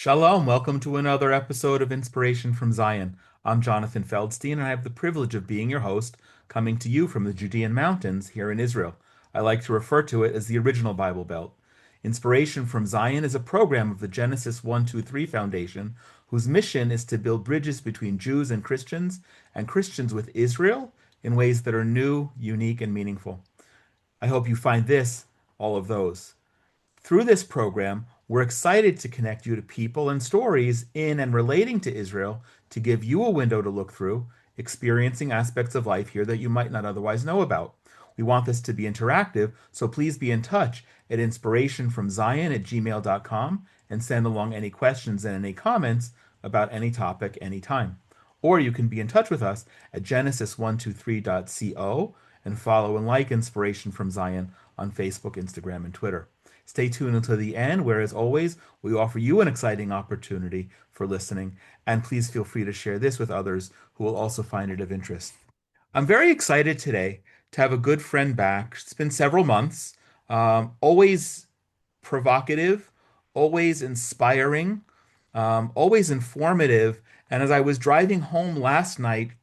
Shalom, welcome to another episode of Inspiration from Zion. I'm Jonathan Feldstein, and I have the privilege of being your host, coming to you from the Judean Mountains here in Israel. I like to refer to it as the original Bible Belt. Inspiration from Zion is a program of the Genesis 123 Foundation, whose mission is to build bridges between Jews and Christians with Israel in ways that are new, unique, and meaningful. I hope you find this all of those. Through this program, we're excited to connect you to people and stories in and relating to Israel to give you a window to look through, experiencing aspects of life here that you might not otherwise know about. We want this to be interactive, so please be in touch at inspirationfromzion@gmail.com and send along any questions and any comments about any topic anytime. Or you can be in touch with us at genesis123.co and follow and like Inspiration from Zion on Facebook, Instagram, and Twitter. Stay tuned until the end, where, as always, we offer you an exciting opportunity for listening. And please feel free to share this with others who will also find it of interest. I'm very excited today to have a good friend back. It's been several months, always provocative, always inspiring, always informative. And as I was driving home last night,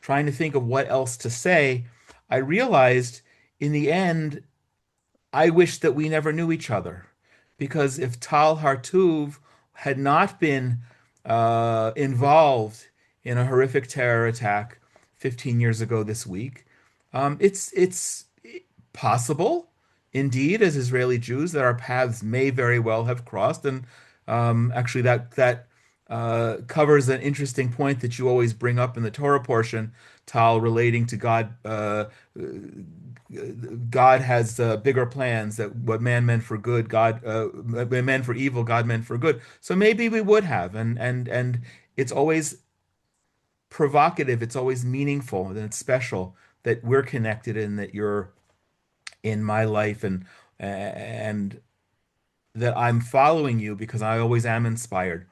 trying to think of what else to say, I realized in the end, I wish that we never knew each other, because if Tal Hartuv had not been involved in a horrific terror attack 15 years ago this week, it's possible, indeed, as Israeli Jews, that our paths may very well have crossed. And actually, that covers an interesting point that you always bring up in the Torah portion, Tal, relating to God. God has bigger plans, that what man meant for good, God meant for evil, God meant for good. So maybe we would have, and it's always provocative, it's always meaningful, and it's special that we're connected and that you're in my life, and that I'm following you because I always am inspired.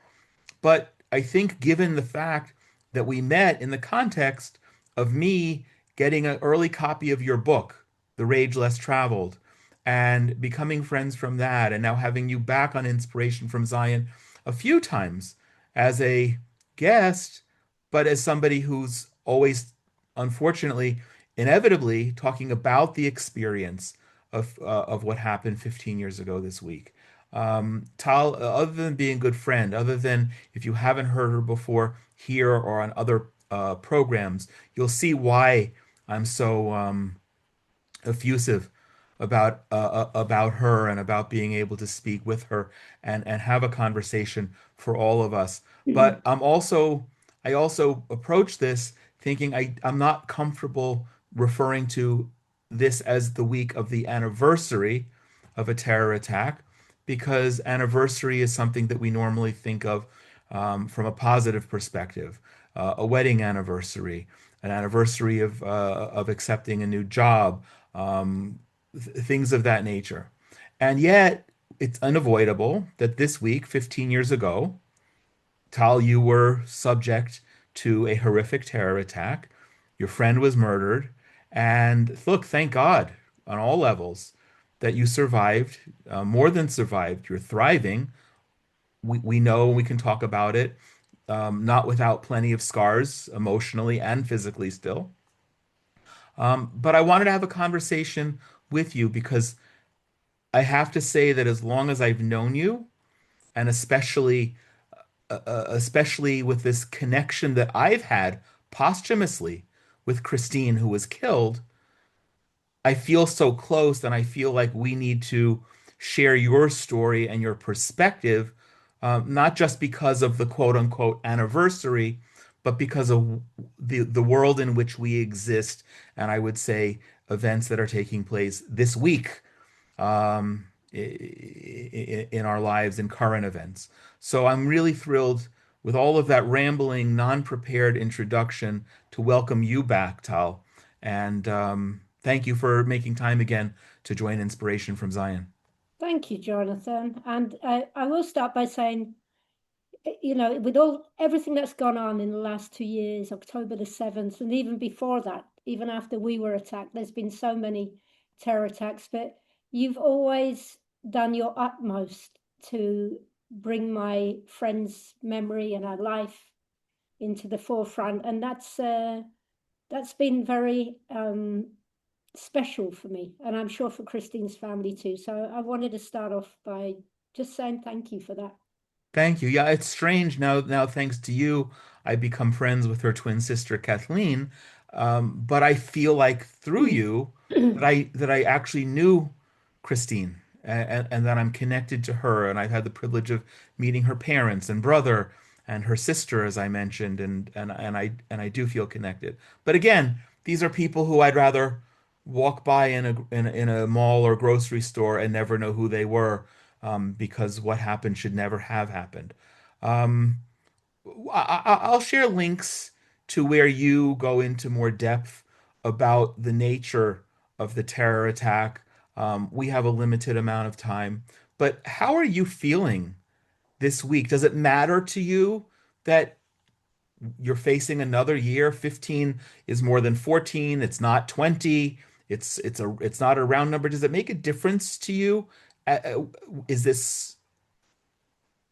But I think, given the fact that we met in the context of me getting an early copy of your book, The Rage Less Traveled, and becoming friends from that, and now having you back on Inspiration from Zion a few times as a guest, but as somebody who's always, unfortunately, inevitably talking about the experience of what happened 15 years ago this week. Tal, other than being a good friend, other than, if you haven't heard her before here or on other programs, you'll see why I'm so effusive about her and about being able to speak with her and have a conversation for all of us. But I also approach this thinking I'm not comfortable referring to this as the week of the anniversary of a terror attack, because anniversary is something that we normally think of from a positive perspective, a wedding anniversary, an anniversary of accepting a new job, things of that nature. And yet, it's unavoidable that this week, 15 years ago, Tal, you were subject to a horrific terror attack. Your friend was murdered. And look, thank God on all levels that you survived, more than survived. You're thriving. We know we can talk about it, not without plenty of scars emotionally and physically still. But I wanted to have a conversation with you because I have to say that as long as I've known you, and especially with this connection that I've had posthumously with Kristine, who was killed, I feel so close, and I feel like we need to share your story and your perspective, not just because of the quote unquote anniversary, but because of the world in which we exist, and I would say events that are taking place this week, in our lives, in current events. So I'm really thrilled, with all of that rambling, non-prepared introduction, to welcome you back, Tal. And thank you for making time again to join Inspiration from Zion. Thank you, Jonathan. And I will start by saying, with everything that's gone on in the last 2 years, October the 7th, and even before that, even after we were attacked, there's been so many terror attacks, but you've always done your utmost to bring my friend's memory and her life into the forefront, and that's been very special for me, and I'm sure for Kristine's family too. So I wanted to start off by just saying thank you for that. Thank you. Yeah, it's strange now thanks to you, I become friends with her twin sister Kathleen. But I feel like through you that I actually knew Kristine, and that I'm connected to her, and I've had the privilege of meeting her parents and brother and her sister, as I mentioned, and I do feel connected. But again, these are people who I'd rather walk by in a mall or grocery store and never know who they were, because what happened should never have happened. Um, I'll share links to where you go into more depth about the nature of the terror attack. We have a limited amount of time, but how are you feeling this week? Does it matter to you that you're facing another year? 15 is more than 14. It's not 20. It's not a round number. Does it make a difference to you? Is this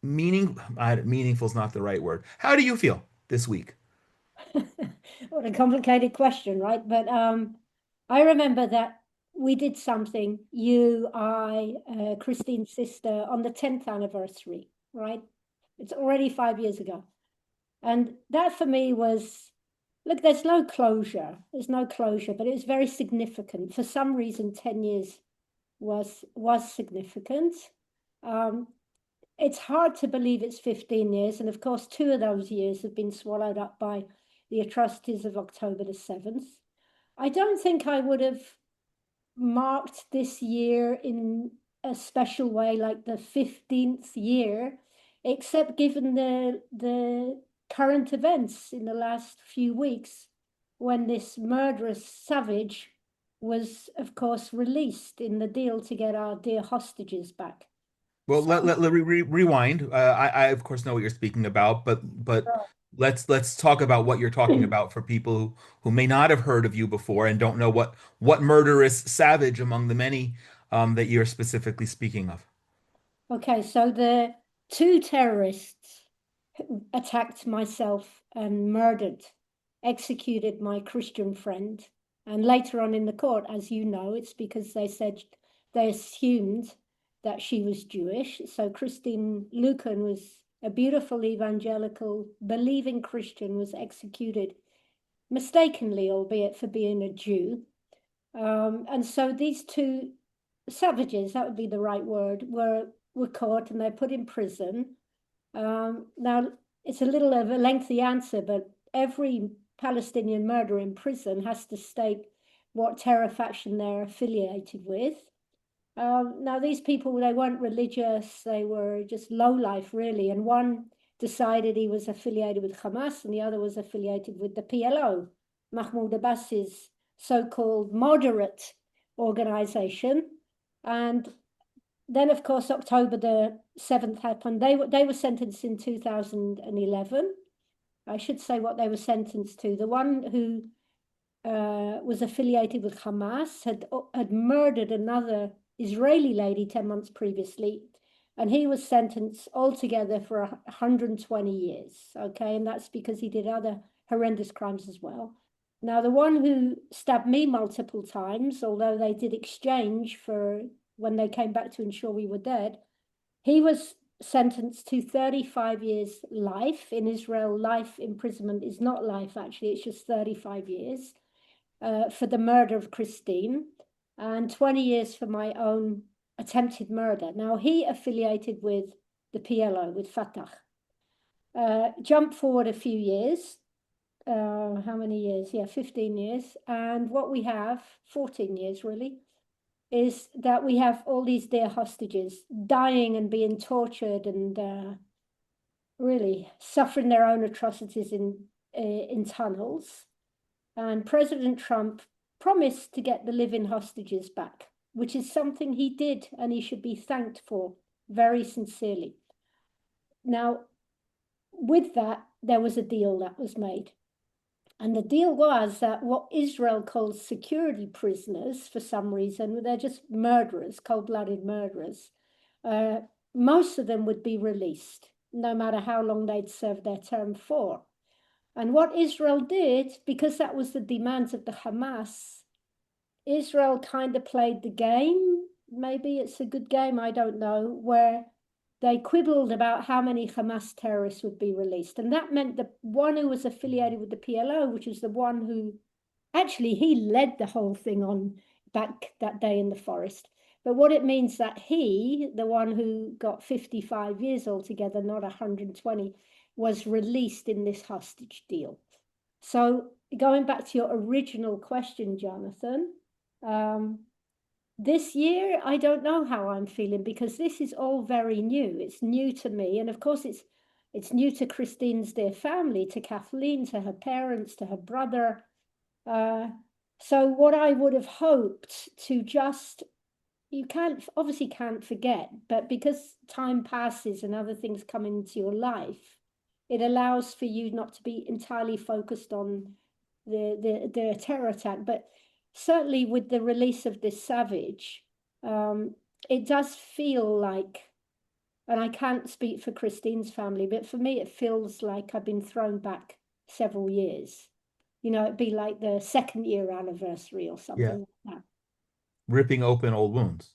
meaningful is not the right word. How do you feel this week? What a complicated question, right? But I remember that we did something, you, I, Kristine's sister, on the 10th anniversary, right? It's already 5 years ago. And that for me was, look, there's no closure. There's no closure, but it was very significant. For some reason, 10 years was significant. Um, it's hard to believe it's 15 years. And of course, 2 of those years have been swallowed up by the atrocities of October the 7th. I don't think I would have marked this year in a special way, like the 15th year, except given the current events in the last few weeks, when this murderous savage was, of course, released in the deal to get our dear hostages back. Well, So, let rewind. I of course know what you're speaking about, but let's talk about what you're talking about for people who may not have heard of you before and don't know what murderous savage among the many that you're specifically speaking of. okay, so the two terrorists attacked myself and murdered, executed my Christian friend. And later on in the court, as you know, it's because they said they assumed that she was Jewish. So Kristine Luken was a beautiful evangelical, believing Christian, was executed mistakenly, albeit for being a Jew. And so these two savages, that would be the right word, were caught and they're put in prison. Now, it's a little of a lengthy answer, but every Palestinian murderer in prison has to state what terror faction they're affiliated with. Now, these people, they weren't religious, they were just low life, really. And one decided he was affiliated with Hamas, and the other was affiliated with the PLO, Mahmoud Abbas's so-called moderate organization. And then, of course, October the 7th happened. They were sentenced in 2011. I should say what they were sentenced to. The one who was affiliated with Hamas had murdered another Israeli lady 10 months previously, and he was sentenced altogether for 120 years. Okay, and that's because he did other horrendous crimes as well. Now, the one who stabbed me multiple times, although they did exchange for when they came back to ensure we were dead, he was sentenced to 35 years life. In Israel, life imprisonment is not life, actually, it's just 35 years for the murder of Kristine, and 20 years for my own attempted murder. Now, he affiliated with the PLO, with Fatah. Jump forward a few years. How many years? Yeah, 15 years. And what we have, 14 years really, is that we have all these dear hostages dying and being tortured and really suffering their own atrocities in tunnels. And President Trump promised to get the living hostages back, which is something he did, and he should be thanked for very sincerely. Now, with that, there was a deal that was made. And the deal was that what Israel calls security prisoners, for some reason, they're just murderers, cold blooded murderers. most of them would be released, no matter how long they'd served their term for. And what Israel did, because that was the demands of the Hamas, Israel kind of played the game. Maybe it's a good game, I don't know, where they quibbled about how many Hamas terrorists would be released. And that meant the one who was affiliated with the PLO, which was the one who actually he led the whole thing on back that day in the forest. But what it means that he, the one who got 55 years altogether, not 120, was released in this hostage deal. So going back to your original question, Jonathan, um, this year I don't know how I'm feeling because this is all very new. It's new to me, and of course it's new to Kristine's dear family, to Kathleen, to her parents, to her brother. Uh, so what I would have hoped to just, you can't obviously can't forget, but because time passes and other things come into your life, it allows for you not to be entirely focused on the terror attack. But certainly with the release of this savage, um, it does feel like, and I can't speak for Kristine's family, but for me, it feels like I've been thrown back several years. You know, it'd be like the second year anniversary or Yeah. something like that. Ripping open old wounds.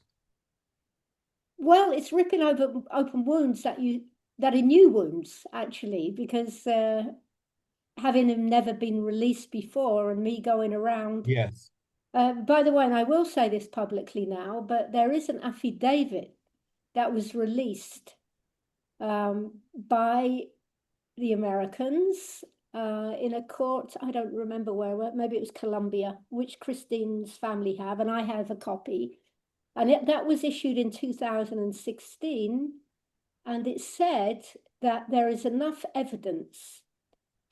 Well, it's ripping over open wounds that are new wounds actually, because having him never been released before and me going around. Yes. By the way, and I will say this publicly now, but there is an affidavit that was released by the Americans in a court. I don't remember where, maybe it was Colombia, which Kristine's family have, and I have a copy. And that was issued in 2016. And it said that there is enough evidence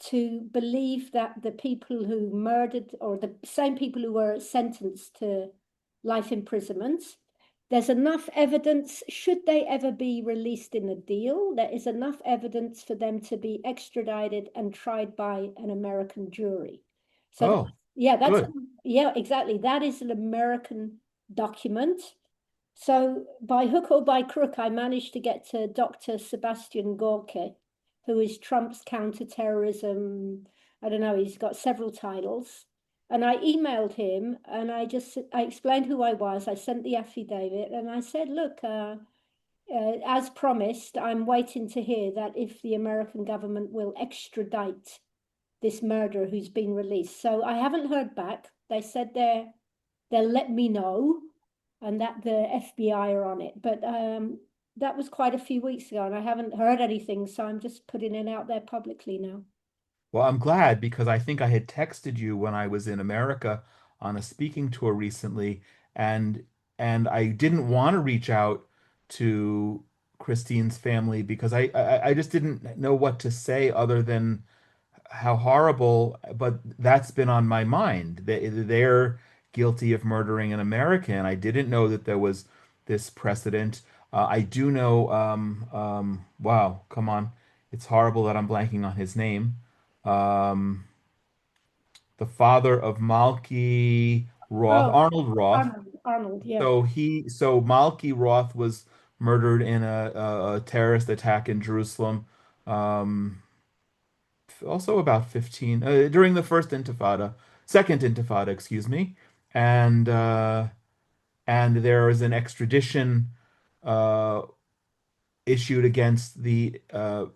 to believe that the people who murdered, or the same people who were sentenced to life imprisonment, there's enough evidence, should they ever be released in a deal, there is enough evidence for them to be extradited and tried by an American jury. So that, Oh, yeah, that's, good. yeah, exactly. That is an American document. So by hook or by crook, I managed to get to Dr. Sebastian Gorka, who is Trump's counterterrorism. I don't know, he's got several titles. And I emailed him and I explained who I was. I sent the affidavit and I said, look, as promised, I'm waiting to hear that if the American government will extradite this murderer who's been released. So I haven't heard back. They said they'll let me know and that the FBI are on it. But that was quite a few weeks ago and I haven't heard anything. So I'm just putting it out there publicly now. Well, I'm glad because I think I had texted you when I was in America on a speaking tour recently, and I didn't want to reach out to Christine's family because I just didn't know what to say other than how horrible, but that's been on my mind. They're guilty of murdering an American. I didn't know that there was this precedent. I do know, wow, come on. It's horrible that I'm blanking on his name. Um, the father of Malky Roth, Oh, Arnold Roth. Arnold, yeah. So Malky Roth was murdered in a terrorist attack in Jerusalem. Um, Also about 15 during the second intifada, excuse me. And there is an extradition uh issued against the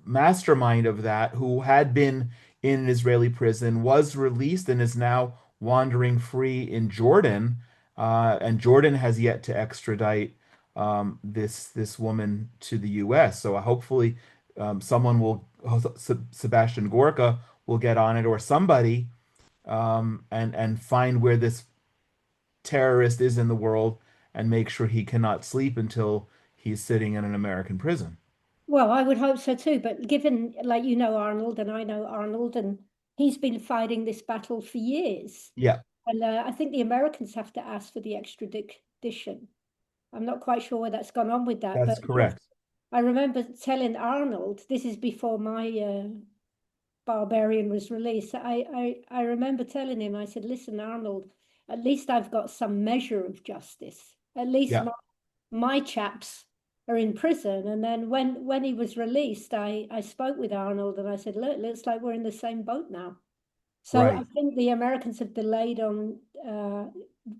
mastermind of that, who had been in an Israeli prison, was released, and is now wandering free in Jordan. And Jordan has yet to extradite this woman to the U.S. So hopefully, someone will, Sebastian Gorka will get on it, or somebody, and find where this terrorist is in the world, and make sure he cannot sleep until he's sitting in an American prison. Well, I would hope so too. But given, like, you know, Arnold and I know Arnold, and he's been fighting this battle for years. Yeah, And I think the Americans have to ask for the extradition. I'm not quite sure where that's gone on with that, but that's correct. I remember telling Arnold, this is before my Barbarian was released. I remember telling him, I said, listen, Arnold, at least I've got some measure of justice. At least Yeah. my chaps are in prison. And then when he was released, I spoke with Arnold and I said, look, looks like we're in the same boat now. So I Right. think the Americans have delayed on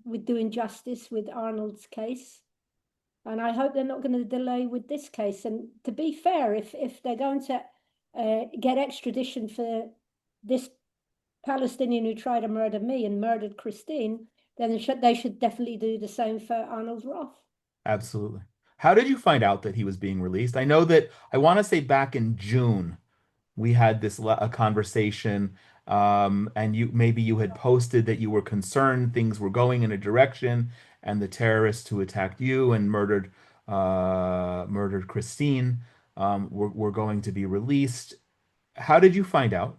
with doing justice with Arnold's case. And I hope they're not going to delay with this case. And to be fair, if they're going to get extradition for this Palestinian who tried to murder me and murdered Kristine, then they should definitely do the same for Arnold Roth. Absolutely. How did you find out that he was being released? I know that I want to say back in June we had a conversation, and you had posted that you were concerned things were going in a direction, and the terrorists who attacked you and murdered Christine were going to be released. How did you find out?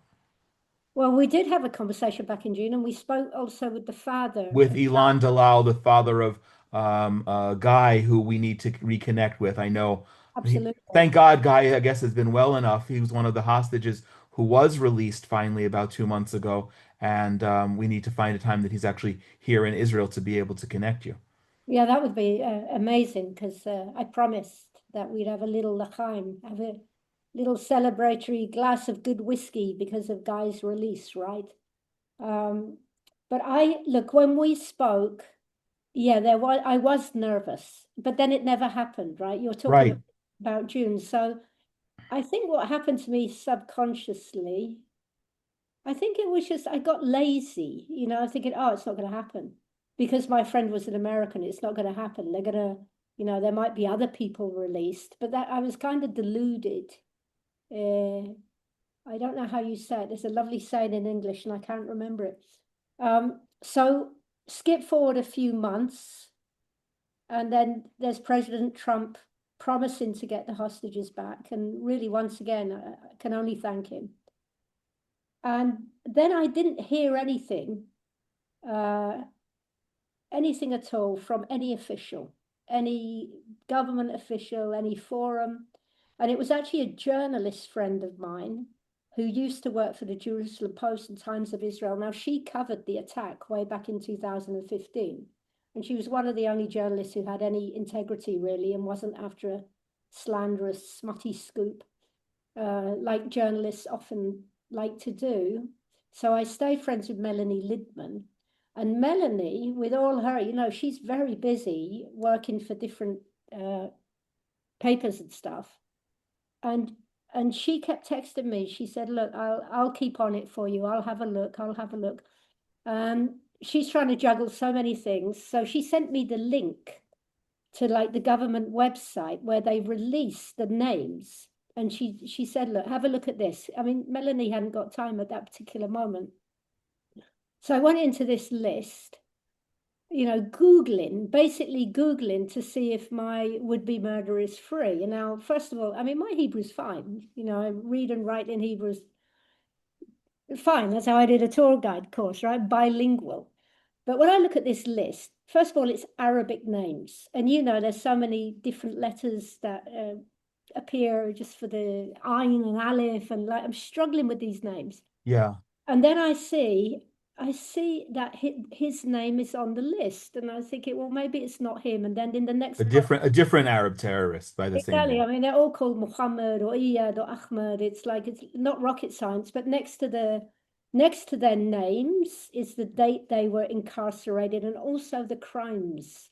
Well, we did have a conversation back in June, and we spoke also with the father With of Ilan Dalal, the father of a guy who we need to reconnect with. I know. absolutely. Thank God, Guy, I guess, has been well enough. He was one of the hostages who was released finally about 2 months ago, and we need to find a time that he's actually here in Israel to be able to connect you. Yeah, that would be amazing because I promised that we'd have a little l'chaim, have a little celebratory glass of good whiskey because of Guy's release, right? Um, but I look when we spoke, yeah, I was nervous, but then it never happened, right? You're talking Right, about June, so I think what happened to me subconsciously, I think it was just I got lazy, thinking, oh, it's not going to happen because my friend was an American. It's not going to happen. They're going to, there might be other people released, but that I was kind of deluded. Uh, I don't know how you say it. There's a lovely saying in English, and I can't remember it. So skip forward a few months, and then there's President Trump promising to get the hostages back, and really, once again, I can only thank him. And then I didn't hear uh, anything at all from any official, any government official, any forum. And it was actually a journalist friend of mine who used to work for the Jerusalem Post and Times of Israel. Now, she covered the attack way back in 2015. And she was one of the only journalists who had any integrity, really, and wasn't after a slanderous, smutty scoop like journalists often like to do. So I stayed friends with Melanie Lidman. And Melanie, with all her, she's very busy working for different uh, papers and stuff. And and she kept texting me. She said, "Look, I'll keep on it for you. I'll have a look. I'll have a look." She's trying to juggle so many things. So she sent me the link to like the government website where they release the names. And she said, look, have a look at this. I mean, Melanie hadn't got time at that particular moment. So I went into this list, basically Googling to see if my would-be murderer is free. And now, first of all, I mean, my Hebrew's fine. I read and write in Hebrew's fine. That's how I did a tour guide course, right? Bilingual. But when I look at this list, first of all, it's Arabic names. And there's so many different letters that appear just for the Ain and Aleph. And like, I'm struggling with these names. yeah. And then I see that his name is on the list. And I was thinking, well, maybe it's not him. And then in the A next part, different Arab terrorist by the same exactly. I name. mean, they're all called Muhammad or Iyad or Ahmed. It's like it's not rocket science, but next to their names is the date they were incarcerated and also the crimes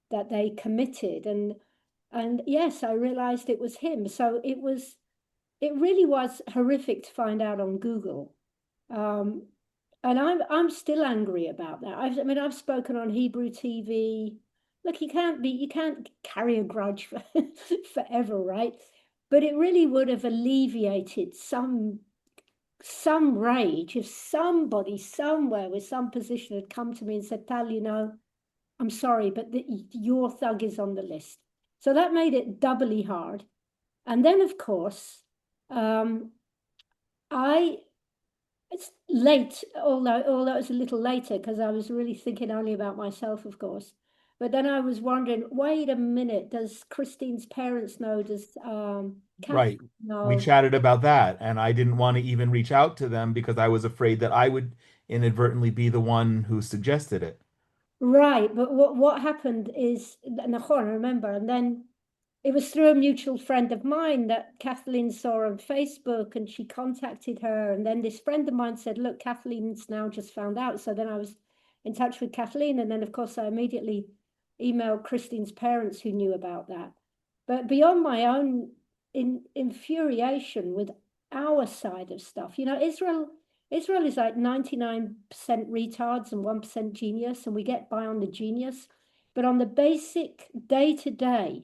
that they committed. And yes, I realized it was him. So it really was horrific to find out on Google. Um, and I'm still angry about that. I mean, I've spoken on Hebrew TV. Look, you can't carry a grudge for, forever, right? But it really would have alleviated some rage if somebody somewhere with some position had come to me and said, Tal, I'm sorry, but your thug is on the list. So that made it doubly hard. And then, of course, um, I it's late, although it's a little later because I was really thinking only about myself, of course. But then I was wondering, wait a minute, does Christine's parents know? Does Catherine Right. We know? chatted about that, and I didn't want to even reach out to them because I was afraid that I would inadvertently be the one who suggested it. Right, but what happened is, Nachon, I remember, and then it was through a mutual friend of mine that Kathleen saw on Facebook, and she contacted her. And then this friend of mine said, look, Kathleen's now just found out. So then I was in touch with Kathleen. And then, of course, I immediately emailed Christine's parents who knew about that. But beyond my own infuriation with our side of stuff, Israel is like 99% retards and 1% genius, and we get by on the genius. But on the basic day-to-day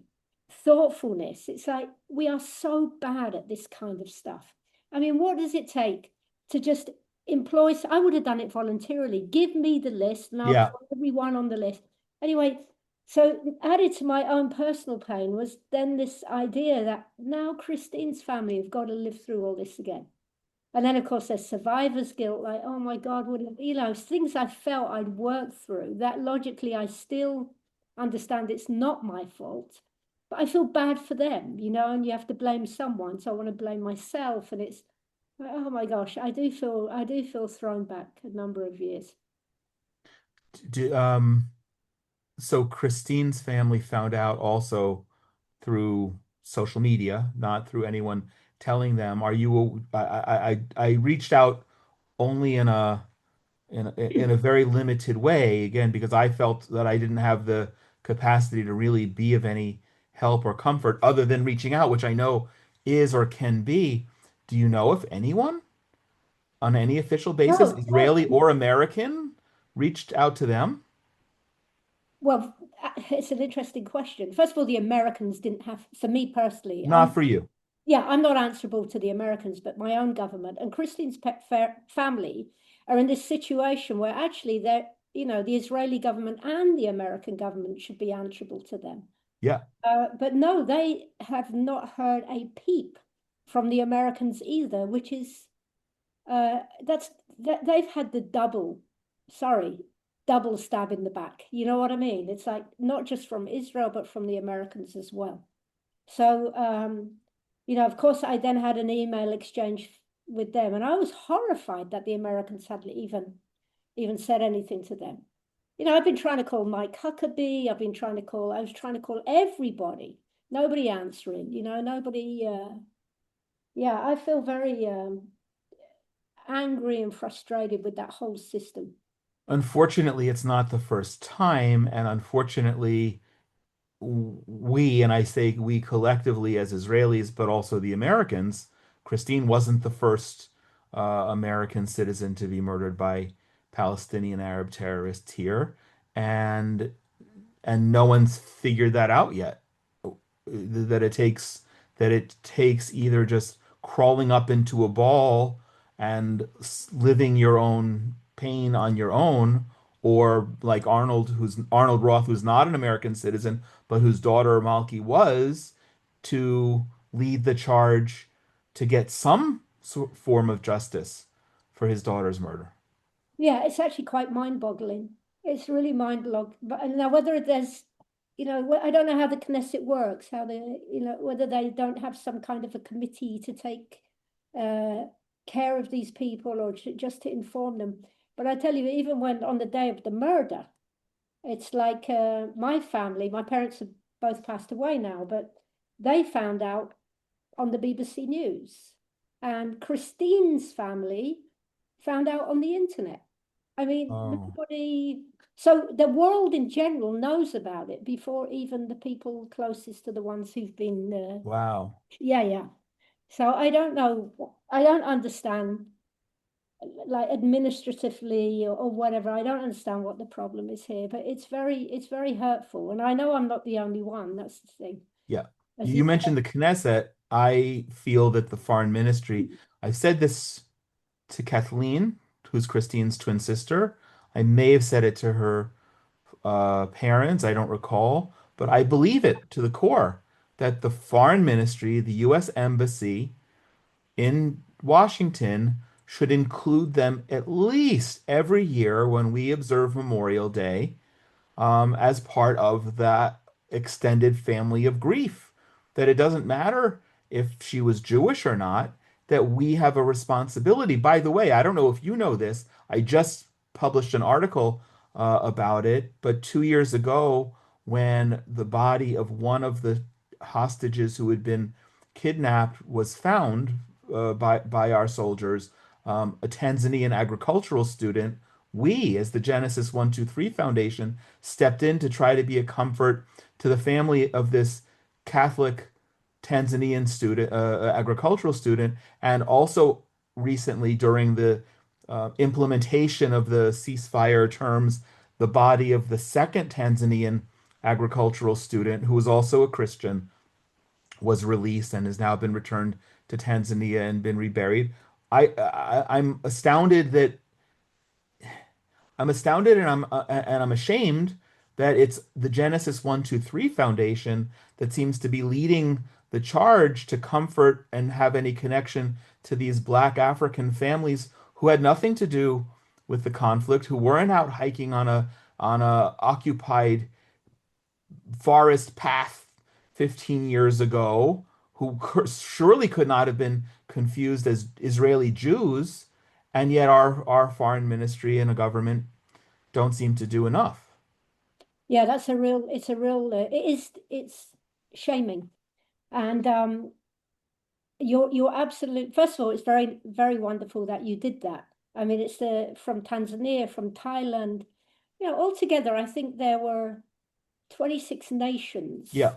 thoughtfulness, it's like we are so bad at this kind of stuff. I mean, what does it take to just employ? I would have done it voluntarily. Give me the list and I'll Yeah. put everyone on the list. Anyway, so added to my own personal pain was then this idea that now Christine's family have got to live through all this again. And then, of course, there's survivor's guilt, like, oh my God, things I felt I'd worked through that logically I still understand it's not my fault, but I feel bad for them, and you have to blame someone. So I want to blame myself. And it's, oh my gosh, I do feel thrown back a number of years. Do, so Christine's family found out also through social media, not through anyone telling them. Are you? I reached out only in a very limited way, again, because I felt that I didn't have the capacity to really be of any help or comfort other than reaching out, which I know is or can be. Do you know if anyone on any official basis, No, well, Israeli or American, reached out to them? well, it's an interesting question. First of all, the Americans didn't have, for me personally, Not for you. yeah, I'm not answerable to the Americans, but my own government and Christine's family are in this situation where actually the Israeli government and the American government should be answerable to them. Yeah. But no, they have not heard a peep from the Americans either, which is that's that they've had the double stab in the back. You know what I mean? It's like not just from Israel, but from the Americans as well. So, of course, I then had an email exchange with them, and I was horrified that the Americans hadn't even said anything to them. I've been trying to call Mike Huckabee. I was trying to call everybody. Nobody answering. Nobody. Yeah, I feel very angry and frustrated with that whole system. Unfortunately, it's not the first time, and unfortunately, we, and I say we collectively as Israelis, but also the Americans, Christine wasn't the first American citizen to be murdered by Palestinian Arab terrorists here, and no one's figured that out yet. That it takes either just crawling up into a ball and living your own pain on your own, or like Arnold Roth, who's not an American citizen, but whose daughter Malki was, to lead the charge to get some form of justice for his daughter's murder. Yeah, it's actually quite mind-boggling. It's really mind-boggling. But now whether there's, I don't know how the Knesset works, whether they don't have some kind of a committee to take uh, care of these people or just to inform them. But I tell you, even when on the day of the murder, it's like my parents have both passed away now, but they found out on the BBC News, and Christine's family found out on the internet. I mean, Oh, nobody. So the world in general knows about it before even the people closest to the ones who've been. wow. Yeah, yeah. So I don't know. I don't understand, like administratively or whatever. I don't understand what the problem is here, but it's very hurtful. And I know I'm not the only one. That's the thing. Yeah. As You you mentioned the Knesset. I feel that the foreign ministry, I said this to Kathleen, who's Christine's twin sister. I may have said it to her parents, I don't recall, but I believe it to the core that the foreign ministry, the U.S. Embassy in Washington, should include them at least every year when we observe Memorial Day, as part of that extended family of grief. That it doesn't matter if she was Jewish or not, that we have a responsibility. By the way, I don't know if you know this, I just published an article about it, but 2 years ago, when the body of one of the hostages who had been kidnapped was found by our soldiers, a Tanzanian agricultural student. We, as the Genesis 123 Foundation, stepped in to try to be a comfort to the family of this Catholic Tanzanian student, agricultural student, and also recently during the implementation of the ceasefire terms, the body of the second Tanzanian agricultural student, who was also a Christian, was released and has now been returned to Tanzania and been reburied. I'm astounded that I'm astounded and I'm ashamed that it's the Genesis 123 Foundation that seems to be leading the charge to comfort and have any connection to these Black African families who had nothing to do with the conflict, who weren't out hiking on a occupied forest path 15 years ago, who surely could not have been confused as Israeli Jews, and yet our foreign ministry and a government don't seem to do enough. Yeah, that's a real, it's a real, it's shaming. And you're absolute, first of all, it's very, very wonderful that you did that. I mean, it's from Tanzania, from Thailand, altogether, I think there were 26 nations Yeah.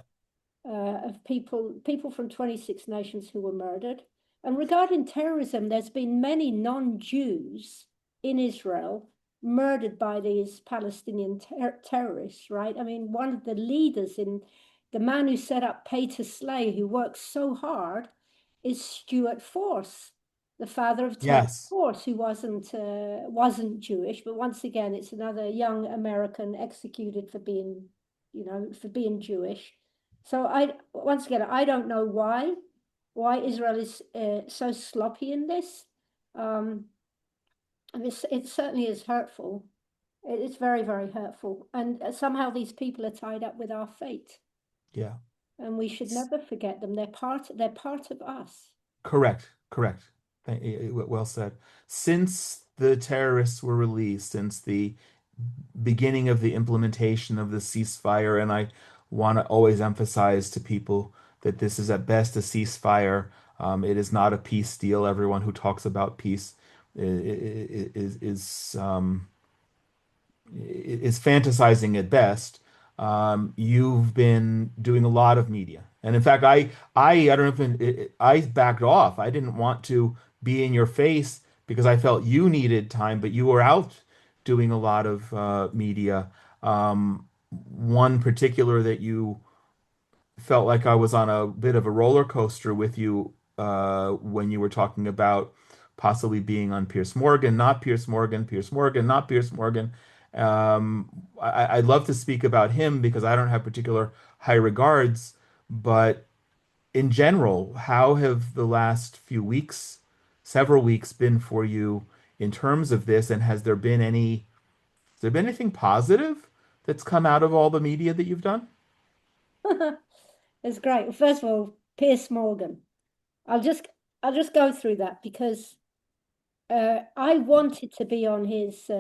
of people from 26 nations who were murdered. And regarding terrorism, there's been many non-Jews in Israel murdered by these Palestinian terrorists, right? I mean, one of the leaders in the man who set up Pay to Slay, who worked so hard, is Stuart Force, the father of Ted Yes. Force, who wasn't Jewish, but once again, it's another young American executed for being, for being Jewish. So once again, I don't know why Israel is so sloppy in this. And it certainly is hurtful. It is very, very hurtful. And somehow these people are tied up with our fate, Yeah. and we should never forget them. They're part of us. Correct. Correct. Well said. Since the terrorists were released, since the beginning of the implementation of the ceasefire, and I want to always emphasize to people that this is at best a ceasefire. It is not a peace deal. Everyone who talks about peace is fantasizing at best. You've been doing a lot of media, and in fact, I don't even I backed off. I didn't want to be in your face because I felt you needed time, but you were out doing a lot of media. One particular that you felt like I was on a bit of a roller coaster with you when you were talking about possibly being on Pierce Morgan, not Pierce Morgan, Pierce Morgan, not Pierce Morgan. I'd love to speak about him because I don't have particular high regards, but in general, how have the last few weeks, several weeks, been for you in terms of this? And has there been anything positive that's come out of all the media that you've done? It's great. Well, first of all, Pierce Morgan. I'll just I'll just go through that because I wanted to be on his.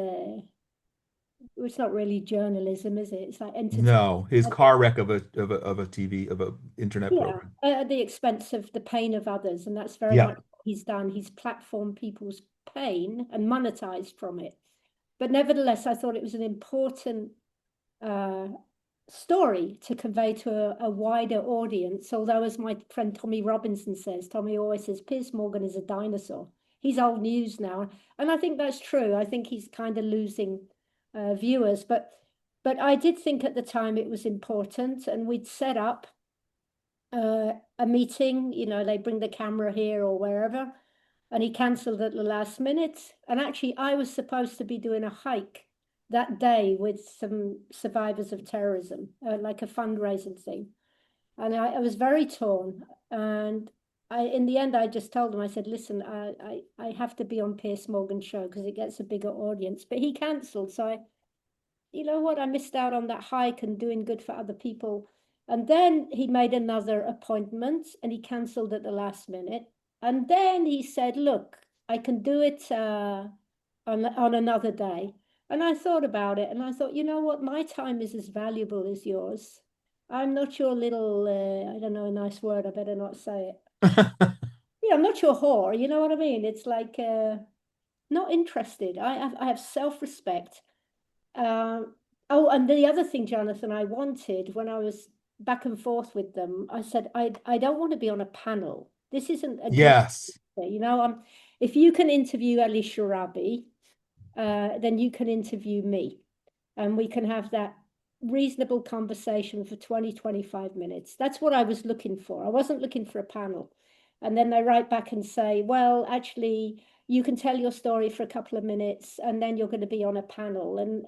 It's not really journalism, is it? It's like entertainment. No, his car wreck of a TV of a internet Yeah, program. at the expense of the pain of others, and that's very Yeah, much what he's done. He's platformed people's pain and monetized from it. But nevertheless, I thought it was an important uh, story to convey to a wider audience. Although, as my friend Tommy Robinson says, Tommy always says, Piers Morgan is a dinosaur. He's old news now, and I think that's true. I think he's kind of losing viewers, but I did think at the time it was important, and we'd set up a meeting. They bring the camera here or wherever, and he cancelled at the last minute. And actually, I was supposed to be doing a hike that day with some survivors of terrorism, like a fundraising thing. And I was very torn. And in the end, I just told him, I said, listen, I have to be on Pierce Morgan's show because it gets a bigger audience. But he cancelled. So you know what? I missed out on that hike and doing good for other people. And then he made another appointment and he cancelled at the last minute. And then he said, look, I can do it on another day. And I thought about it and I thought, you know what? My time is as valuable as yours. I'm not your little, I don't know, a nice word. I better not say it. Yeah, I'm not your whore. You know what I mean? It's like not interested. I have self-respect. Oh, and the other thing, Jonathan, I wanted when I was back and forth with them, I said I don't want to be on a panel. This isn't a job. Yes. You know, if you can interview Ali Sharabi, then you can interview me and we can have that reasonable conversation for 20, 25 minutes. That's what I was looking for. I wasn't looking for a panel. And then they write back and say, well, actually, you can tell your story for a couple of minutes and then you're going to be on a panel. And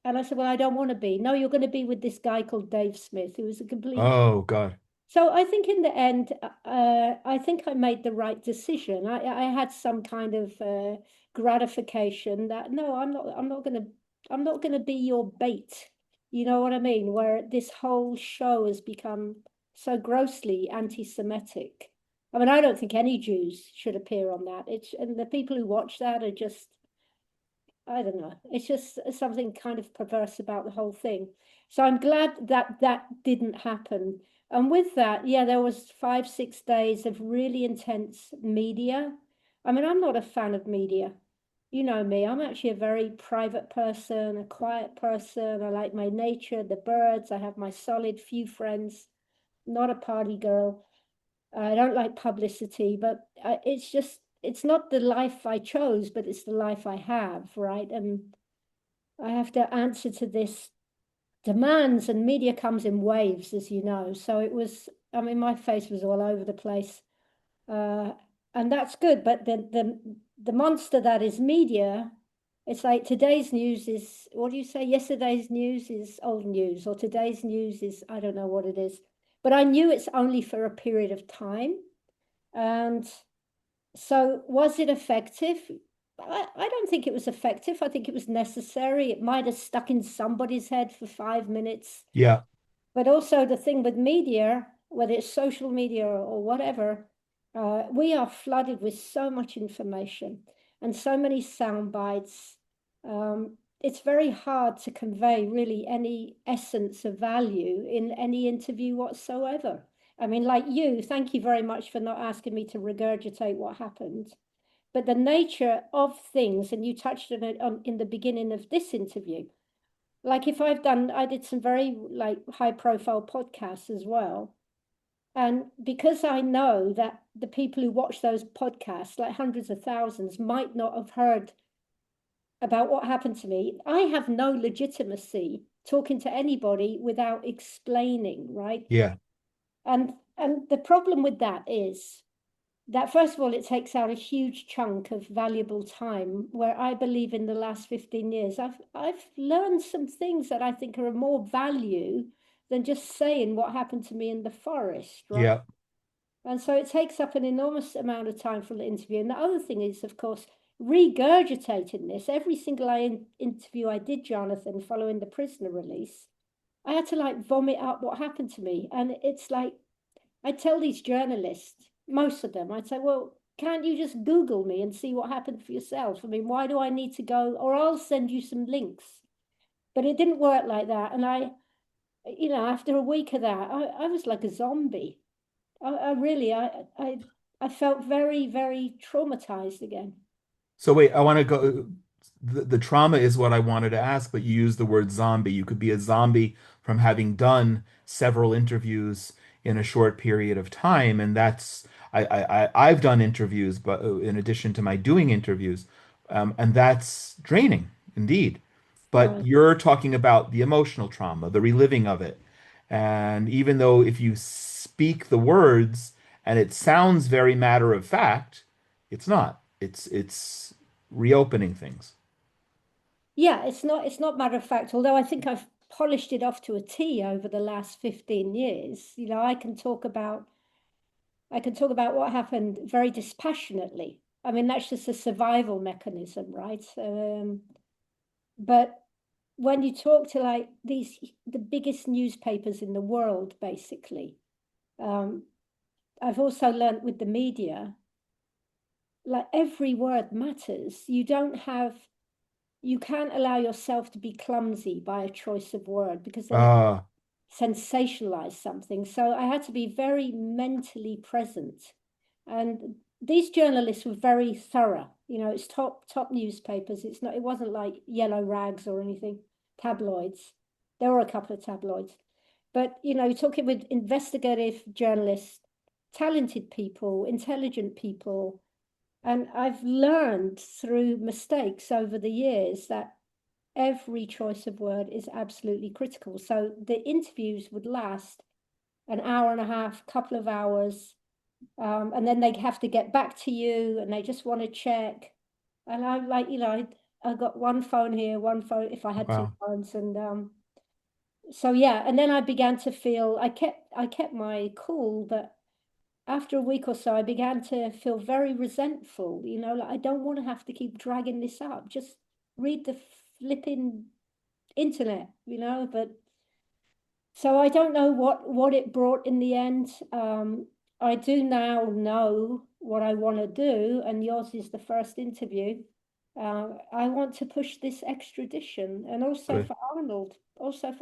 I said, well, I don't want to be. No, you're going to be with this guy called Dave Smith, who was a complete. Oh God. So I think in the end, I think I made the right decision. I had some kind of gratification that no, I'm not gonna be your bait. You know what I mean? Where this whole show has become so grossly anti-Semitic. I mean, I don't think any Jews should appear on that. It's and the people who watch that are just I don't know. It's just something kind of perverse about the whole thing. So I'm glad that that didn't happen. And with that, yeah, there was 5, 6 days of really intense media. I mean, I'm not a fan of media. You know me, I'm actually a very private person, a quiet person. I like my nature, the birds. I have my solid few friends, not a party girl. I don't like publicity, but it's just, it's not the life I chose, but it's the life I have, right? And I have to answer to this demands, and media comes in waves, as you know. So it was, I mean, my face was all over the place. Uh, and that's good, but the monster that is media, it's like today's news is, what do you say? Yesterday's news is old news, or today's news is, I don't know what it is. But I knew it's only for a period of time. And so was it effective? I don't think it was effective. I think it was necessary. It might have stuck in somebody's head for 5 minutes. Yeah. But also the thing with media, whether it's social media or whatever, we are flooded with so much information and so many sound bites. It's very hard to convey really any essence of value in any interview whatsoever. I mean, like you, thank you very much for not asking me to regurgitate what happened. But the nature of things, and you touched on it in the beginning of this interview, like if I did some very like high profile podcasts as well. And because I know that the people who watch those podcasts, like hundreds of thousands, might not have heard about what happened to me, I have no legitimacy talking to anybody without explaining, right? Yeah. And the problem with that is that first of all, it takes out a huge chunk of valuable time where I believe in the last 15 years, I've learned some things that I think are of more value than just saying what happened to me in the forest, right? Yeah. And so it takes up an enormous amount of time for the interview. And the other thing is, of course, regurgitating this. Every single interview I did, Jonathan, following the prisoner release, I had to like vomit up what happened to me. And it's like, I tell these journalists, most of them, I'd say, well, can't you just Google me and see what happened for yourself? I mean, why do I need to go? Or I'll send you some links. But it didn't work like that. And after a week of that, I was like a zombie. I really, I felt very, very traumatized again. So wait, I want to go. The trauma is what I wanted to ask, but you used the word zombie. You could be a zombie from having done several interviews in a short period of time, and that's I've done interviews, but in addition to my doing interviews, and that's draining indeed. But Right. you're talking about the emotional trauma, the reliving of it, and even though if you speak the words and it sounds very matter of fact, it's not. It's reopening things. Yeah, it's not matter of fact, although I think I've polished it off to a T over the last 15 years. I can talk about what happened very dispassionately. I mean, that's just a survival mechanism, right? But when you talk to like the biggest newspapers in the world, basically, um, I've also learned with the media, like every word matters. You can't allow yourself to be clumsy by a choice of word because then it Ah, sensationalize something. So I had to be very mentally present. And these journalists were very thorough. You know, it's top newspapers. It's not, it wasn't like yellow rags or anything, tabloids. There were a couple of tabloids. But, you know, talking with investigative journalists, talented people, intelligent people. And I've learned through mistakes over the years that every choice of word is absolutely critical. So the interviews would last an hour and a half, couple of hours, and then they have to get back to you, and they just want to check. And I'm like, you know, I got one phone here, one phone if I had two Wow. phones, and so yeah. And then I began to feel I kept my cool, but after a week or so, I began to feel very resentful. You know, like I don't want to have to keep dragging this up. Just read the flipping internet, you know. But so I don't know what it brought in the end. I do now know what I want to do, and yours is the first interview. I want to push this extradition, and Good. also for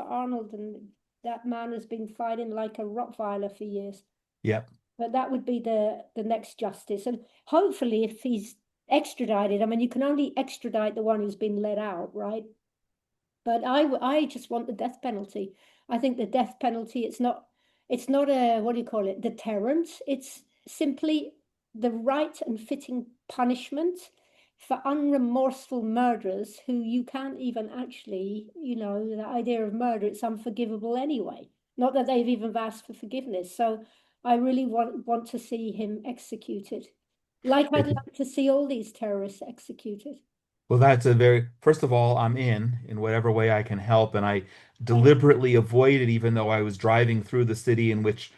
Arnold, and that man has been fighting like a Rottweiler for years. Yep. But that would be the next justice, and hopefully, if he's extradited, I mean, you can only extradite the one who's been let out, right? But I just want the death penalty. I think the death penalty, it's not a, what do you call it, deterrent. It's simply the right and fitting punishment for unremorseful murderers who you can't even actually, you know, the idea of murder, it's unforgivable anyway. Not that they've even asked for forgiveness. So I really want to see him executed. Like I'd It, like to see all these terrorists executed. well, that's a very, first of all, I'm in whatever way I can help. And I Thank deliberately avoided, even though I was driving through the city in which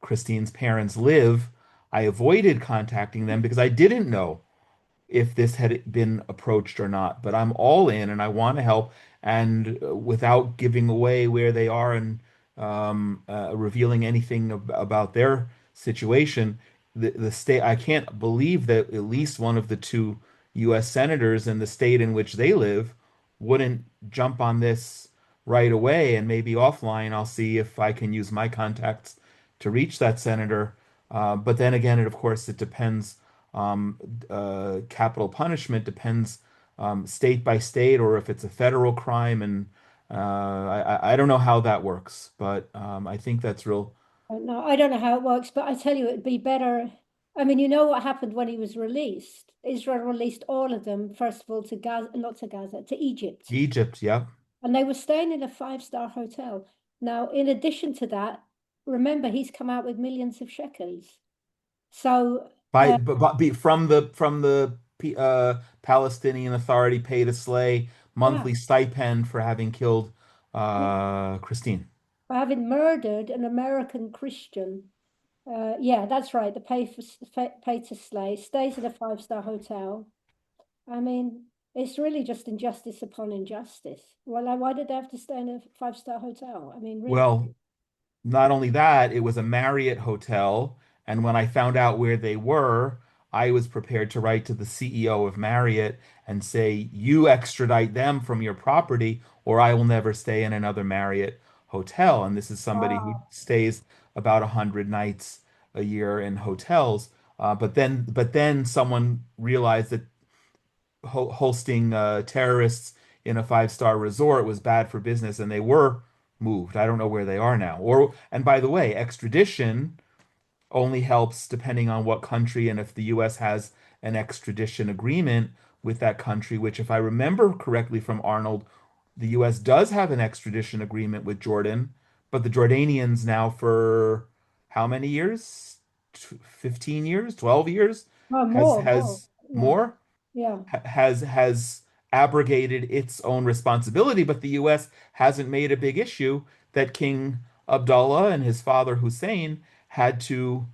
Christine's parents live, I avoided contacting them because I didn't know if this had been approached or not. But I'm all in and I want to help. And without giving away where they are and revealing anything about their situation, the state, I can't believe that at least one of the two U.S. senators in the state in which they live wouldn't jump on this right away. And maybe offline, I'll see if I can use my contacts to reach that senator. But then again, of course, it depends capital punishment depends state by state or if it's a federal crime. And I don't know how that works, but I think that's real. No, I don't know how it works, but I tell you, it'd be better. I mean, you know what happened when he was released? Israel released all of them, first of all, to Gaza, not to Gaza, to Egypt. Egypt, yeah. And they were staying in a five-star hotel. Now, in addition to that, remember, he's come out with millions of shekels. So, From the Palestinian Authority paid a slay yeah, monthly stipend for having killed yeah, Christine. for having murdered an American Christian. Yeah, that's right. The pay to slay stays in a five-star hotel. I mean, it's really just injustice upon injustice. Well, like, why did they have to stay in a five-star hotel? I mean, really? Well, not only that, it was a Marriott hotel. And when I found out where they were, I was prepared to write to the CEO of Marriott and say, you extradite them from your property, or I will never stay in another Marriott hotel. And this is somebody who Wow. stays about 100 nights a year in hotels. But then someone realized that hosting terrorists in a five-star resort was bad for business, and they were moved. I don't know where they are now. Or, and by the way, extradition only helps depending on what country and if the US has an extradition agreement with that country, which, if I remember correctly from Arnold, the US does have an extradition agreement with Jordan, but the Jordanians now for how many years? 15 years, 12 years Oh, has more. has Yeah, more yeah. has abrogated its own responsibility, but the US hasn't made a big issue that King Abdullah and his father Hussein had to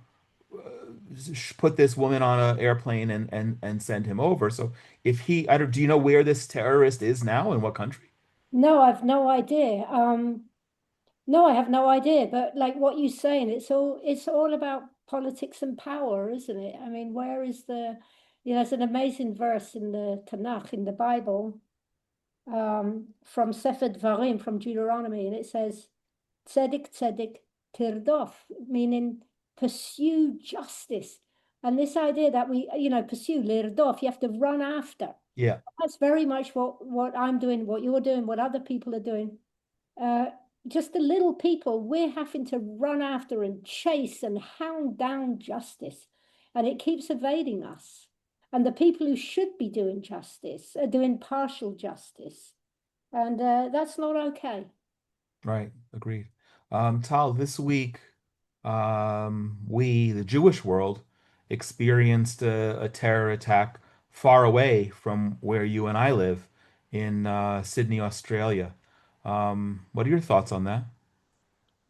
put this woman on an airplane and send him over. So if he, I don't, do you know where this terrorist is now in what country? No, I've no idea. No, I have no idea. But like what you're saying, it's all about politics and power, isn't it? I mean, where is the, you know, there's an amazing verse in the Tanakh in the Bible. from Sefer Dvarim, from Deuteronomy, and it says, Tzedek, tzedek, tirdof, meaning pursue justice. And this idea that we, pursue, lirdof, you have to run after. Yeah, That's very much what I'm doing, what you're doing, what other people are doing. Uh, just the little people, we're having to run after and chase and hound down justice. And it keeps evading us. And the people who should be doing justice are doing partial justice. And that's not okay. right. Agreed. Tal, this week, we, the Jewish world, experienced a terror attack far away from where you and I live in Sydney, Australia. What are your thoughts on that?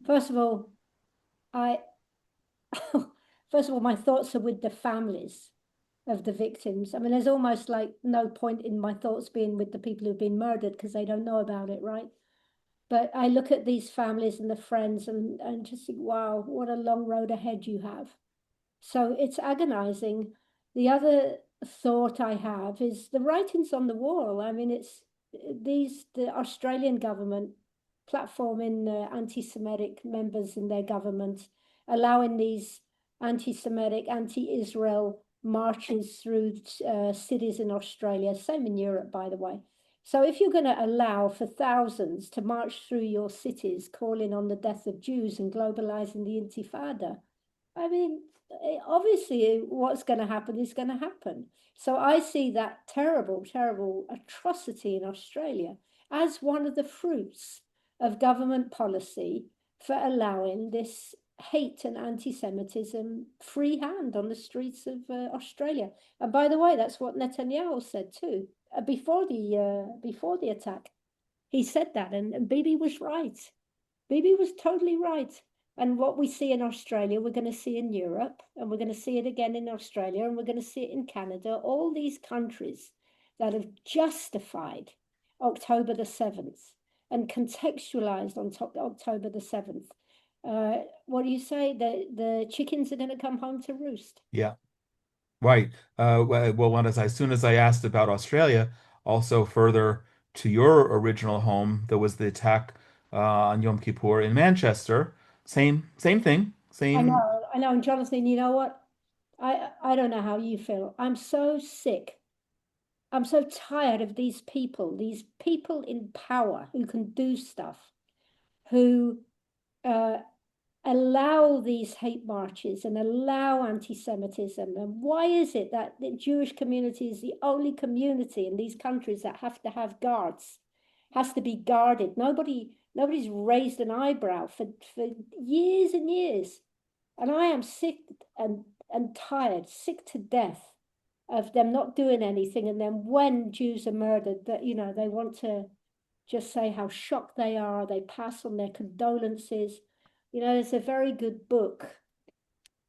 First of all, I first of all, my thoughts are with the families of the victims. I mean, there's almost like no point in my thoughts being with the people who've been murdered because they don't know about it, right? But I look at these families and the friends and just think, wow, what a long road ahead you have. So it's agonizing. The other thought I have is the writings on the wall. I mean, it's the Australian government platforming anti-Semitic members in their government, allowing these anti-Semitic, anti-Israel marches through cities in Australia, same in Europe, by the way. So if you're going to allow for thousands to march through your cities, calling on the death of Jews and globalizing the Intifada, I mean, obviously, what's going to happen is going to happen. So I see that terrible, terrible atrocity in Australia as one of the fruits of government policy for allowing this hate and anti-Semitism free hand on the streets of Australia. And by the way, that's what Netanyahu said too before the attack. He said that, and Bibi was right. Bibi was totally right. And what we see in Australia, we're going to see in Europe, and we're going to see it again in Australia, and we're going to see it in Canada. All these countries that have justified October the 7th and contextualized on top October the 7th. What do you say? The chickens are going to come home to roost. Yeah. Right. As soon as I asked about Australia, also further to your original home, there was the attack on Yom Kippur in Manchester. Same thing. Same. I know. And Jonathan, you know what? I don't know how you feel. I'm so sick. I'm so tired of these people in power who can do stuff, who uh, allow these hate marches and allow anti-Semitism. And why is it that the Jewish community is the only community in these countries that have to have guards, has to be guarded? Nobody's raised an eyebrow for years and years. And I am sick and tired, sick to death of them not doing anything. And then when Jews are murdered, that they want to just say how shocked they are. They pass on their condolences. There's a very good book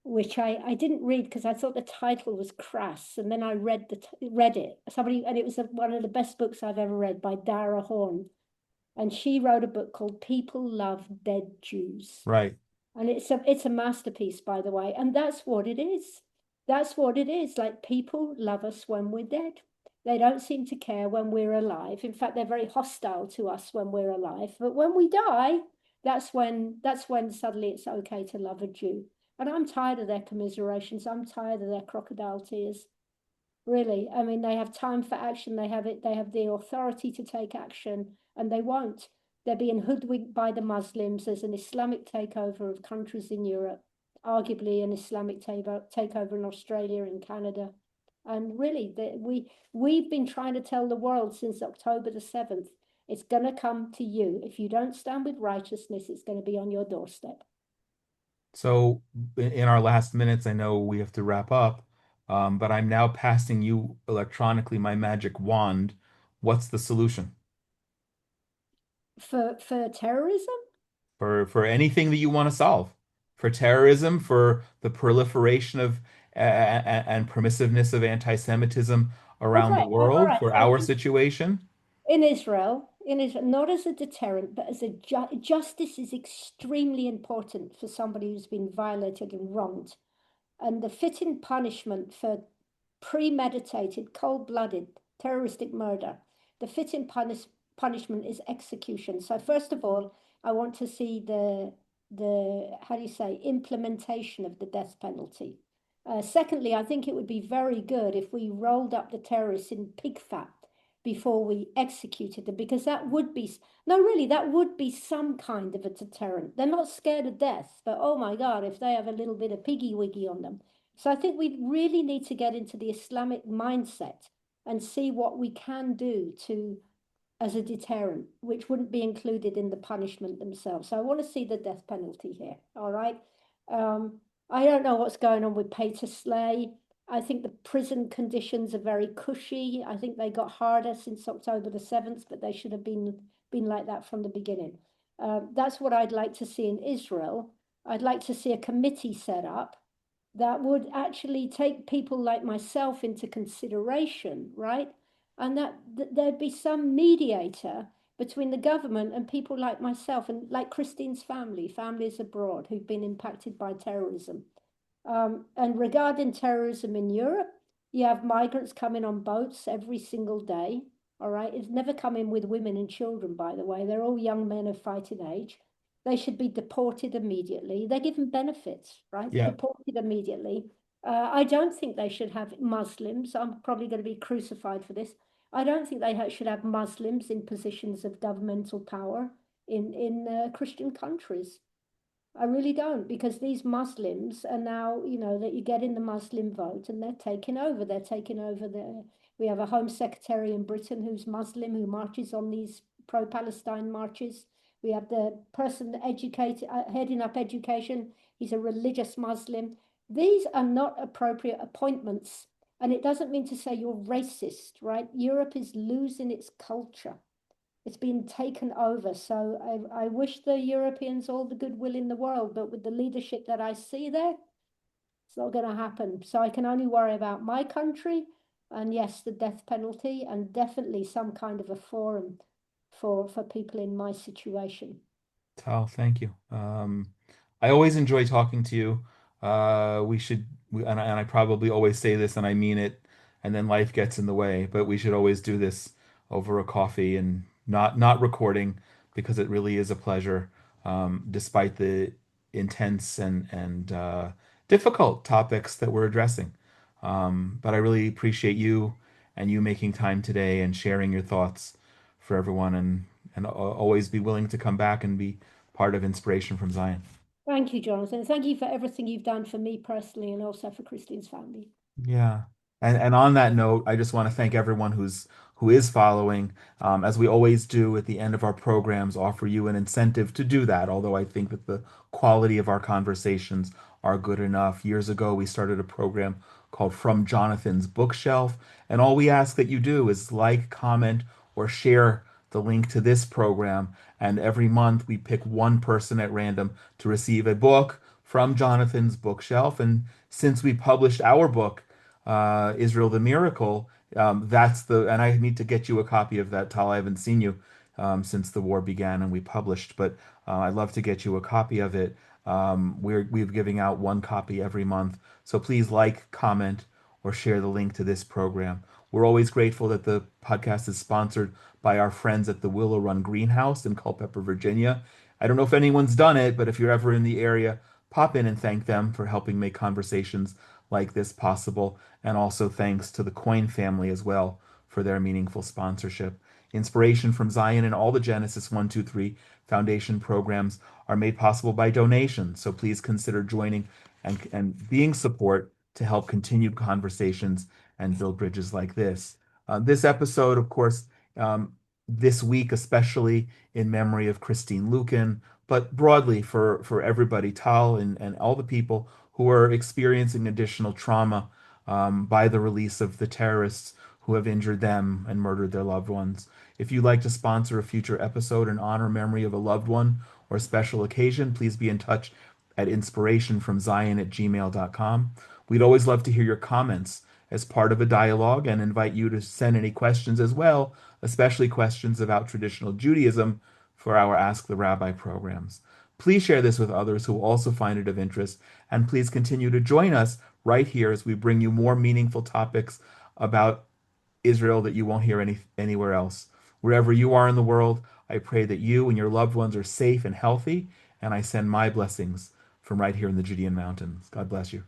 which I didn't read because I thought the title was crass, and then I read it. Somebody, and it was one of the best books I've ever read, by Dara Horn, and she wrote a book called "People Love Dead Jews." Right. And it's a masterpiece, by the way. And that's what it is. That's what it is. Like, people love us when we're dead. They don't seem to care when we're alive. In fact, they're very hostile to us when we're alive. But when we die, that's when suddenly it's okay to love a Jew. And I'm tired of their commiserations. I'm tired of their crocodile tears. Really. I mean, they have time for action. They have the authority to take action, and they won't. They're being hoodwinked by the Muslims. There's an Islamic takeover of countries in Europe, arguably an Islamic takeover in Australia and Canada. And really, we've been trying to tell the world since October the 7th, it's going to come to you. If you don't stand with righteousness, it's going to be on your doorstep. So in our last minutes, I know we have to wrap up, but I'm now passing you electronically my magic wand. What's the solution For terrorism? for anything that you want to solve? For terrorism, for the proliferation of and permissiveness of anti-Semitism around the Okay, all world, right. for So our situation? in Israel, not as a deterrent, but as a justice is extremely important for somebody who's been violated and wronged. And the fitting punishment for premeditated, cold-blooded terroristic murder, the fitting punishment is execution. So first of all, I want to see the how do you say implementation of the death penalty. Secondly, I think it would be very good if we rolled up the terrorists in pig fat before we executed them, because that would be no, really, that would be some kind of a deterrent. They're not scared of death, but oh my God, if they have a little bit of piggy wiggy on them. So I think we really need to get into the Islamic mindset and see what we can do to as a deterrent, which wouldn't be included in the punishment themselves. So I want to see the death penalty here. All right. Um, I don't know what's going on with pay to slay. I think the prison conditions are very cushy. I think they got harder since October the 7th, but they should have been like that from the beginning. That's what I'd like to see in Israel. I'd like to see a committee set up that would actually take people like myself into consideration, right? And that there'd be some mediator between the government and people like myself and like Christine's family, families abroad who've been impacted by terrorism. And regarding terrorism in Europe, you have migrants coming on boats every single day. All right. It's never coming with women and children, by the way. They're all young men of fighting age. They should be deported immediately. They're given benefits, right? Yeah. Deported immediately. I don't think they should have Muslims. I'm probably going to be crucified for this. I don't think they should have Muslims in positions of governmental power in Christian countries. I really don't, because these Muslims are now, that you get in the Muslim vote and they're taking over. They're taking over we have a Home Secretary in Britain who's Muslim who marches on these pro-Palestine marches. We have the person educated, heading up education. He's a religious Muslim. These are not appropriate appointments. And it doesn't mean to say you're racist, right? Europe is losing its culture. It's been taken over. So I wish the Europeans all the goodwill in the world, but with the leadership that I see there, it's not going to happen. So I can only worry about my country and yes, the death penalty and definitely some kind of a forum for people in my situation. Tal, thank you. I always enjoy talking to you. And I probably always say this and I mean it, and then life gets in the way, but we should always do this over a coffee and not recording because it really is a pleasure, despite the intense and difficult topics that we're addressing. But I really appreciate you and you making time today and sharing your thoughts for everyone and always be willing to come back and be part of Inspiration from Zion. Thank you, Jonathan. Thank you for everything you've done for me personally and also for Christine's family. Yeah. And on that note, I just want to thank everyone who is following. As we always do at the end of our programs, offer you an incentive to do that, although I think that the quality of our conversations are good enough. Years ago, we started a program called From Jonathan's Bookshelf, and all we ask that you do is like, comment, or share the link to this program. And every month we pick one person at random to receive a book from Jonathan's Bookshelf. And since we published our book, Israel the Miracle. And I need to get you a copy of that, Tal. I haven't seen you since the war began and we published, but I'd love to get you a copy of it. We're giving out one copy every month. So please like, comment, or share the link to this program. We're always grateful that the podcast is sponsored by our friends at the Willow Run Greenhouse in Culpeper, Virginia. I don't know if anyone's done it, but if you're ever in the area, pop in and thank them for helping make conversations like this possible. And also thanks to the Coin family as well for their meaningful sponsorship. Inspiration from Zion and all the Genesis 123 Foundation programs are made possible by donations. So please consider joining and being support to help continue conversations and build bridges like this. This episode, of course, um, this week, especially in memory of Kristine Luken, but broadly for everybody, Tal and all the people who are experiencing additional trauma by the release of the terrorists who have injured them and murdered their loved ones. If you'd like to sponsor a future episode in honor memory of a loved one or special occasion, please be in touch at inspirationfromzion@gmail.com. We'd always love to hear your comments as part of a dialogue and invite you to send any questions as well, especially questions about traditional Judaism for our Ask the Rabbi programs. Please share this with others who also find it of interest, and please continue to join us right here as we bring you more meaningful topics about Israel that you won't hear anywhere else. Wherever you are in the world, I pray that you and your loved ones are safe and healthy, and I send my blessings from right here in the Judean mountains. God bless you.